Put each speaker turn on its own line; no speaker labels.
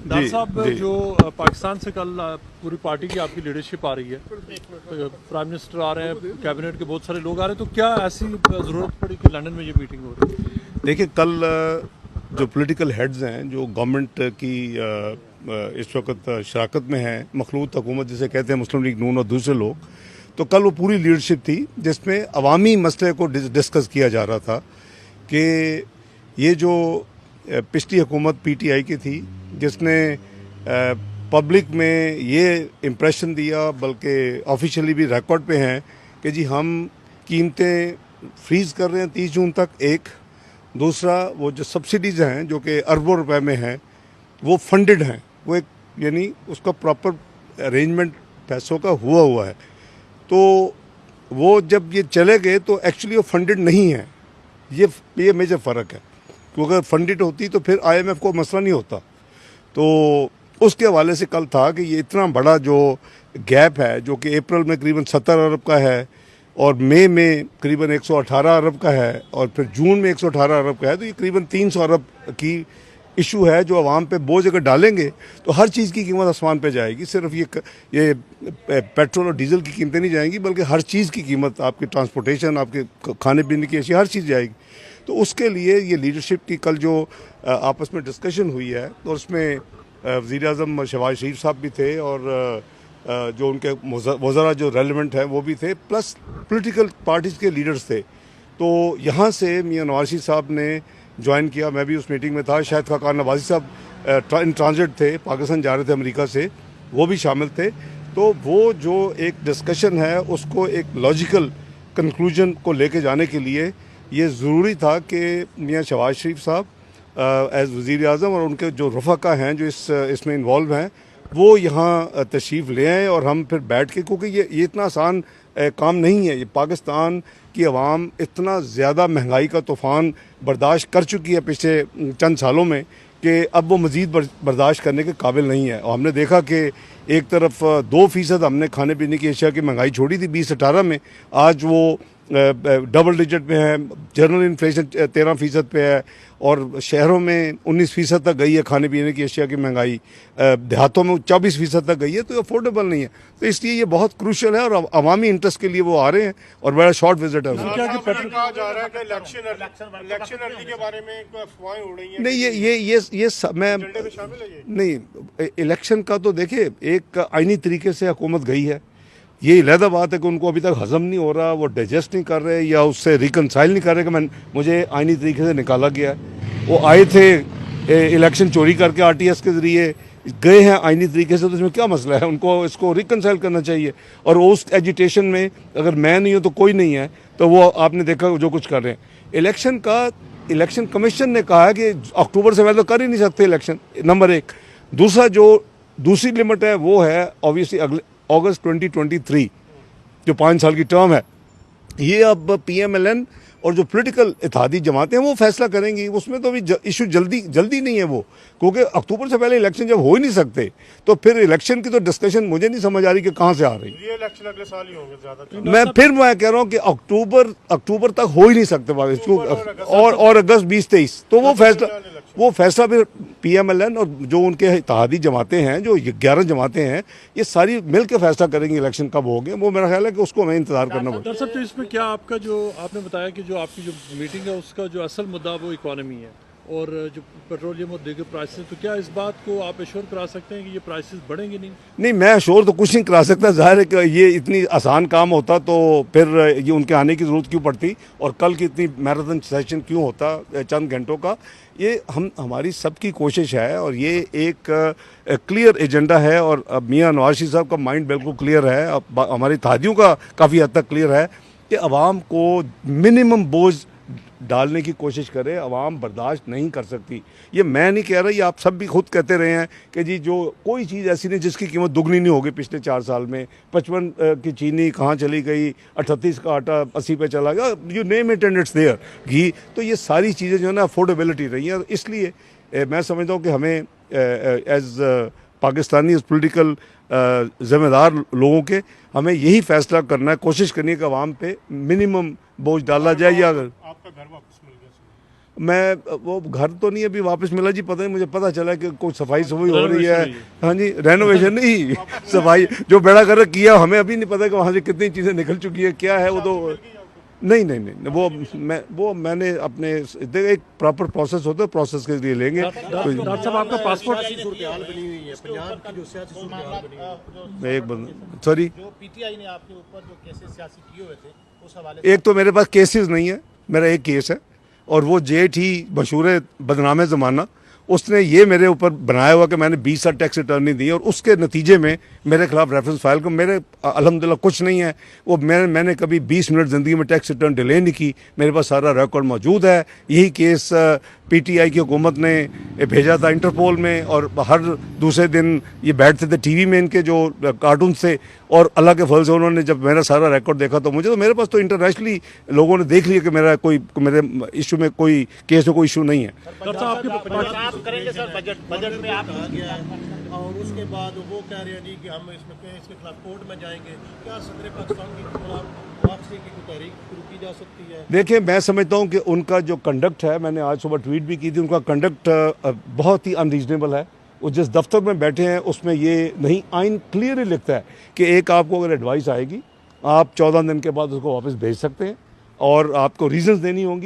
डार साहब, जो पाकिस्तान से कल पूरी पार्टी की आपकी लीडरशिप आ रही है, तो प्राइम मिनिस्टर आ रहे हैं, कैबिनेट के बहुत सारे लोग आ रहे हैं, तो क्या ऐसी ज़रूरत पड़ी कि लंदन में ये मीटिंग हो रही है?
देखिए, कल जो पॉलिटिकल हेड्स हैं, जो गवर्नमेंट की इस वक्त शराकत में हैं, मखलूत हुकूमत जिसे कहते हैं मुस्लिम लीग नून और दूसरे लोग, तो कल वो पूरी लीडरशिप थी जिसमें अवामी मसले को डिस्कस किया जा रहा था कि ये जो पिछली हुकूमत PTI की थी, जिसने पब्लिक में ये इम्प्रेशन दिया, बल्कि ऑफिशियली भी रिकॉर्ड पे हैं कि जी हम कीमतें फ्रीज़ कर रहे हैं 30 जून तक। एक दूसरा, वो जो सब्सिडीज़ हैं जो कि अरबों रुपए में हैं, वो फंडेड हैं, वो एक यानी उसका प्रॉपर अरेंजमेंट पैसों का हुआ है। तो वो जब ये चले गए तो एक्चुअली वो फंडेड नहीं है। ये मेजर फ़र्क है, क्योंकि अगर फंडेड होती तो फिर IMF को मसला नहीं होता। तो उसके हवाले से कल था कि ये इतना बड़ा जो गैप है, जो कि अप्रैल में करीबन 70 अरब का है और मई में करीबन 118 अरब का है और फिर जून में 118 अरब का है, तो ये करीबन 300 अरब की इशू है जो आवाम पे बोझ अगर डालेंगे तो हर चीज़ की कीमत आसमान पे जाएगी। सिर्फ ये पेट्रोल और डीजल की कीमतें नहीं जाएंगी, बल्कि हर चीज़ की कीमत, आपकी ट्रांसपोर्टेशन, आपके खाने पीने की अशिया, हर चीज़ जाएगी। तो उसके लिए ये लीडरशिप की कल जो आपस में डिस्कशन हुई है, और उसमें वज़ीर-ए-आज़म शहबाज शरीफ साहब भी थे और जो उनके वज़रा जो रेलिवेंट है वो भी थे, प्लस पॉलिटिकल पार्टीज़ के लीडर्स थे। तो यहाँ से मियां नवाज शरीफ साहब ने ज्वाइन किया, मैं भी उस मीटिंग में था। शाहिद खाकान नवाज़ी साहब इन ट्रांजिट थे, पाकिस्तान जा रहे थे अमेरिका से, वो भी शामिल थे। तो वो जो एक डिस्कशन है उसको एक लॉजिकल कंक्लूजन को लेके जाने के लिए ये ज़रूरी था कि मियां शहबाज शरीफ साहब एज़ वज़ीर-ए-आज़म और उनके जो रफ़ाका हैं जो इसमें इन्वॉल्व हैं, वो यहाँ तशरीफ़ ले आएँ और हम फिर बैठ के, क्योंकि ये इतना आसान काम नहीं है। ये पाकिस्तान की आवाम इतना ज़्यादा महंगाई का तूफ़ान बर्दाश्त कर चुकी है पिछले चंद सालों में कि अब वो मज़ीद बर्दाश्त करने के काबिल नहीं है। और हमने देखा कि एक तरफ 2% हमने खाने पीने की अशिया की महंगाई छोड़ी थी 2018 में, आज वो डबल डिजिट में है। जनरल इन्फ्लेशन 13% पे है और शहरों में 19% तक गई है खाने पीने की अशिया की महंगाई, देहातों में 24% तक गई है। तो ये अफोर्डेबल नहीं है। तो इसलिए ये बहुत क्रूशल है और अवामी इंटरेस्ट के लिए वो आ रहे हैं और बड़ा शॉर्ट विजिट है।
कहा जा रहा है कि इलेक्शन अर्ली के बारे में अफवाहें उड़ रही हैं।
नहीं, ये मैं नहीं, इलेक्शन का तो देखिए एक आईनी तरीके से हुकूमत गई है। ये अलहदा बात है कि उनको अभी तक हजम नहीं हो रहा, वो डाइजेस्ट नहीं कर रहे या उससे रिकनसाइल नहीं कर रहे कि मुझे आईनी तरीके से निकाला गया है। वो आए थे इलेक्शन चोरी करके RTS के ज़रिए, गए हैं आईनी तरीके से, तो इसमें क्या मसला है? उनको इसको रिकनसाइल करना चाहिए। और उस एजिटेशन में अगर मैं नहीं हूँ तो कोई नहीं है, तो वो आपने देखा जो कुछ कर रहे हैं। इलेक्शन कमीशन ने कहा है कि अक्टूबर से पहले तो कर ही नहीं सकते इलेक्शन, नंबर 1। दूसरा, जो दूसरी लिमिट है वो है ऑब्वियसली अगले अगस्त 2023, जो 5 साल की टर्म है। ये अब PMLN और जो पॉलिटिकल इत्तेहादी जमातें हैं वो फैसला करेंगी। उसमें तो अभी इशू जल्दी नहीं है वो, क्योंकि अक्टूबर से पहले इलेक्शन जब हो ही नहीं सकते तो फिर इलेक्शन की तो डिस्कशन मुझे नहीं समझ आ रही कि कहाँ से आ रही।
ये इलेक्शन अगले साल ही होंगे ज़्यादा।
मैं कह रहा हूँ कि अक्टूबर तक हो ही नहीं सकते और अगस्त 2023, तो वो फैसला फिर PMLN और जो उनके इत्तेहादी जमातें हैं, जो 11 जमातें हैं, ये सारी मिल के फैसला करेंगी इलेक्शन कब हो गए। वो मेरा ख्याल है कि उसको हमें इंतजार करना पड़ेगा।
दरअसल तो इसमें क्या आपका जो आपने बताया कि जो आपकी जो मीटिंग है उसका जो असल मुद्दा वो इकॉनमी है और जो पेट्रोलियम और दीगर प्राइसेस, तो क्या इस बात को आप एश्योर करा सकते हैं कि ये प्राइसेस बढ़ेंगे नहीं?
नहीं, मैं एश्योर तो कुछ नहीं करा सकता। जाहिर है कि ये इतनी आसान काम होता तो फिर ये उनके आने की ज़रूरत क्यों पड़ती और कल की इतनी मैराथन सेशन क्यों होता चंद घंटों का। ये हमारी सबकी कोशिश है और ये एक क्लियर एजेंडा है और मियां नवाज शरीफ साहब का माइंड बिल्कुल क्लियर है, हमारी इत्तेहादियों का काफ़ी हद तक क्लियर है कि अवाम को मिनिमम बोझ डालने की कोशिश करे। अवाम बर्दाश्त नहीं कर सकती। ये मैं नहीं कह रहा, ये आप सब भी खुद कहते रहे हैं कि जी जो कोई चीज़ ऐसी नहीं जिसकी कीमत दुगनी नहीं होगी पिछले 4 साल में। 55 की चीनी कहाँ चली गई, 38 का आटा 80 पे चला गया, you name it and it's there, ghee. तो ये सारी चीज़ें जो है ना अफोर्डेबिलिटी रही हैं। इसलिए मैं समझता हूँ कि हमें एज पाकिस्तानी पॉलिटिकल ज़िम्मेदार लोगों के हमें यही फैसला करना है, कोशिश करनी है कि आवाम पे मिनिमम बोझ डाला जाए। या
आपका घर वापस मिल गया?
मैं वो घर तो नहीं अभी वापस मिला जी, पता नहीं, मुझे पता चला कि कुछ सफाई सफाई हो रही है। हाँ जी, रेनोवेशन नहीं, सफाई जो बेड़ा कर किया, हमें अभी नहीं पता कि वहाँ से कितनी चीज़ें निकल चुकी है, क्या है वो तो नहीं, वो मैंने अपने एक प्रॉपर प्रोसेस होता है, प्रोसेस के लिए लेंगे।
डॉक्टर साहब आपका पासपोर्ट
सूरत-ए-हाल बनी हुई है, पंजाब की जो सियासी सूरत-ए-हाल बनी हुई है,
एक बंद सॉरी,
जो पीटीआई ने आपके ऊपर जो केसेस सियासी किए हुए थे उस हवाले से
एक तो मेरे पास केसेस नहीं है, मेरा एक केस है और वो जेठ ही मशहूर बदनाम ज़माना, उसने ये मेरे ऊपर बनाया हुआ कि मैंने 20 साल टैक्स रिटर्न नहीं दी और उसके नतीजे में मेरे खिलाफ रेफरेंस फाइल को, मेरे अल्हम्दुलिल्लाह कुछ नहीं है वो, मैंने कभी 20 मिनट ज़िंदगी में टैक्स रिटर्न डिले नहीं की, मेरे पास सारा रिकॉर्ड मौजूद है। यही केस पीटीआई की हुकूमत ने भेजा था इंटरपोल में और हर दूसरे दिन ये बैठते थे टीवी में, इनके जो कार्टून थे, और अल्लाह के फल से उन्होंने जब मेरा सारा रिकॉर्ड देखा तो मेरे पास तो इंटरनेशनली लोगों ने देख लिया कि मेरे इशू में कोई केस में कोई इशू नहीं है।
डॉक्टर साहब आपके
आप करेंगे सर बजट में आप कहा गया है और उसके बाद वो कह रहे हैं जी कि हम इसके खिलाफ कोर्ट में जाएंगे, क्या सदर पाकिस्तान की खिलाफ वापसी की कोई तहरीक शुरू की जा सकती है?
देखिए, मैं समझता हूँ कि उनका जो कंडक्ट है, मैंने आज सुबह ट्वीट भी की थी, उनका कंडक्ट बहुत ही अनरीजनेबल है। वो जिस दफ्तर में बैठे हैं उसमें ये नहीं, आइन क्लियरली लिखता है कि एक आपको अगर एडवाइस आएगी आप 14 दिन के बाद उसको वापस भेज सकते हैं और आपको रीजंस देनी होंगी।